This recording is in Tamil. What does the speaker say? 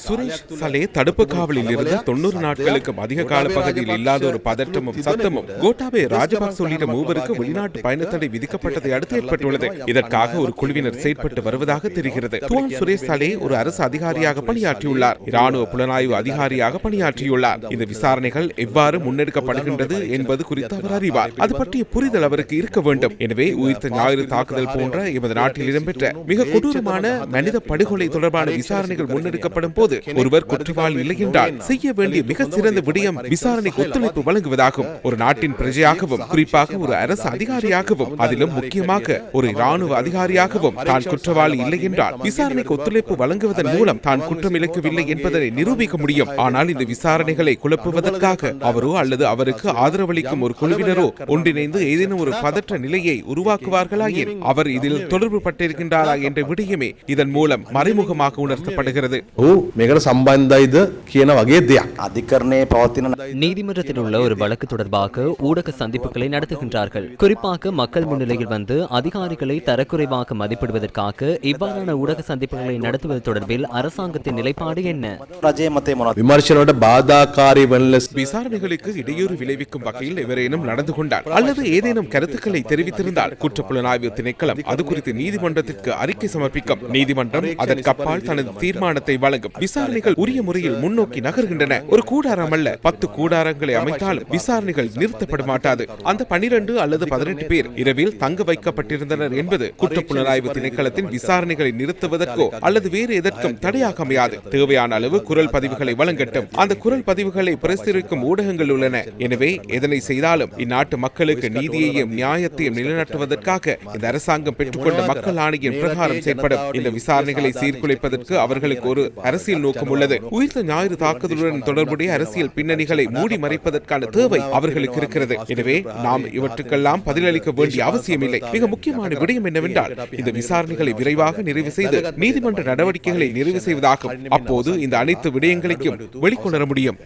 சுரேஷ் சலே தடுப்பு காவலில் இருந்து 90 நாட்களுக்கும் அதிக கால பகுதியில் இல்லாத ஒரு பதற்றமும் சத்தமும் கோட்டாபய ராஜபக்ச உள்ளிட்ட மூவருக்கு வெளிநாட்டு பயணத்தடை விதிக்கப்பட்டதை அடுத்து ஏற்பட்டுள்ளது. இதற்காக ஒரு குழுவினர் செயற்பட்டு வருவதாக தெரிகிறது. துவான் சுரேஷ் சலே ஒரு அரசு அதிகாரியாக பணியாற்றியுள்ளார். இராணுவ புலனாய்வு அதிகாரியாக பணியாற்றியுள்ளார். இந்த விசாரணைகள் எவ்வாறு முன்னெடுக்கப்படுகின்றது என்பது குறித்து அவர் அறிவார். அது பற்றிய புரிதல் அவருக்கு இருக்க வேண்டும். எனவே உயிர்த்த ஞாயிறு தாக்குதல் போன்ற எமது நாட்டில் இடம்பெற்ற மிக கொடூரமான மனித படுகொலை தொடர்பான விசாரணைகள் முன்னெடுக்கப்படும் போது ஒருவர் குற்றவாளி இல்லை என்றால் செய்ய வேண்டிய மிக சிறந்த விடயம் விசாரணைக்கு ஒத்துழைப்பு வழங்குவதாகும். ஒரு நாட்டின் பிரஜையாகவும் குறிப்பாக ஒரு அரசு அதிகாரியாகவும் அதிலும் முக்கியமாக ஒரு இராணுவ அதிகாரியாகவும் தான் குற்றவாளி இல்லை என்றால் விசாரணைக்கு ஒத்துழைப்பு வழங்குவதன் மூலம் தான் குற்றம் இழைக்கவில்லை என்பதை நிரூபிக்க முடியும். ஆனால் இந்த விசாரணைகளை குழப்புவதற்காக அவரோ அல்லது அவருக்கு ஆதரவளிக்கும் ஒரு குழுவினரோ ஒன்றிணைந்து ஏதேனும் ஒரு பதற்ற நிலையை உருவாக்குவார்களாயின் அவர் இதில் தொடர்பு பட்டிருக்கின்றாரா என்ற விடயமே இதன் மூலம் மறைமுகமாக உணர்த்தப்படுகிறது. நீதிமன்றத்தில் உள்ள ஒரு வழக்கு தொடர்பாக ஊடக சந்திப்புகளை நடத்துகின்றார்கள். குறிப்பாக மக்கள் முன்னிலையில் வந்து அதிகாரிகளை தரக்குறைவாக மதிப்பிடுவதற்காக இவ்வாறான ஊடக சந்திப்புகளை நடத்துவது தொடர்பில் அரசாங்கத்தின் நிலைப்பாடு என்ன? விசாரணைகளுக்கு இடையூறு விளைவிக்கும் வகையில் எவரேனும் நடந்து கொண்டார் அல்லது ஏதேனும் கருத்துக்களை தெரிவித்திருந்தால் குற்றப்புலனாய்வு திணைக்களம் அது குறித்து நீதிமன்றத்திற்கு அறிக்கை சமர்ப்பிக்கும். நீதிமன்றம் அதற்கப்பால் தனது தீர்மானத்தை வழங்கும். விசாரணைகள் உரிய முறையில் முன்னோக்கி நகர்கின்றன. ஒரு கூடாரம் அல்ல 10 கூடாரங்களை அமைத்தாலும் விசாரணைகள் நிறுத்தப்பட மாட்டாது. அந்த 12 அல்லது 18 பேர் இரவில் தங்க வைக்கப்பட்டிருந்தனர் என்பது குற்றப்புலனாய்வு திணைக்களத்தின் விசாரணைகளை நிறுத்துவதற்கோ அல்லது வேறு எதற்கும் தடையாக அமையாது. தேவையான அளவு குரல் பதிவுகளை வழங்கட்டும். அந்த குரல் பதிவுகளை பிரசுரிக்கும் ஊடகங்கள் உள்ளன. எனவே எதனை செய்தாலும் இந்நாட்டு மக்களுக்கு நீதியையும் நியாயத்தையும் நிலைநாட்டுவதற்காக இந்த அரசாங்கம் பெற்றுக்கொண்ட மக்கள் ஆணையின் பிரகாரம் செயற்படும். இந்த விசாரணைகளை சீர்குலைப்பதற்கு அவர்களுக்கு ஒரு அரசியல் நோக்கம் உள்ளது. உயிர்த்த ஞாயிறு தாக்குதலுடன் தொடர்புடைய அரசியல் பின்னணிகளை மூடி மறைப்பதற்கான தேவை அவர்களுக்கு இருக்கிறது. எனவே நாம் இவற்றுக்கெல்லாம் பதிலளிக்க வேண்டிய அவசியமில்லை. மிக முக்கியமான விடயம் என்னவென்றால் இந்த விசாரணைகளை விரைவாக நிறைவு செய்து நீதிமன்ற நடவடிக்கைகளை நிறைவு செய்வதாகும். அப்போது இந்த அனைத்து விடயங்களையும் வெளிக்கொணர முடியும்.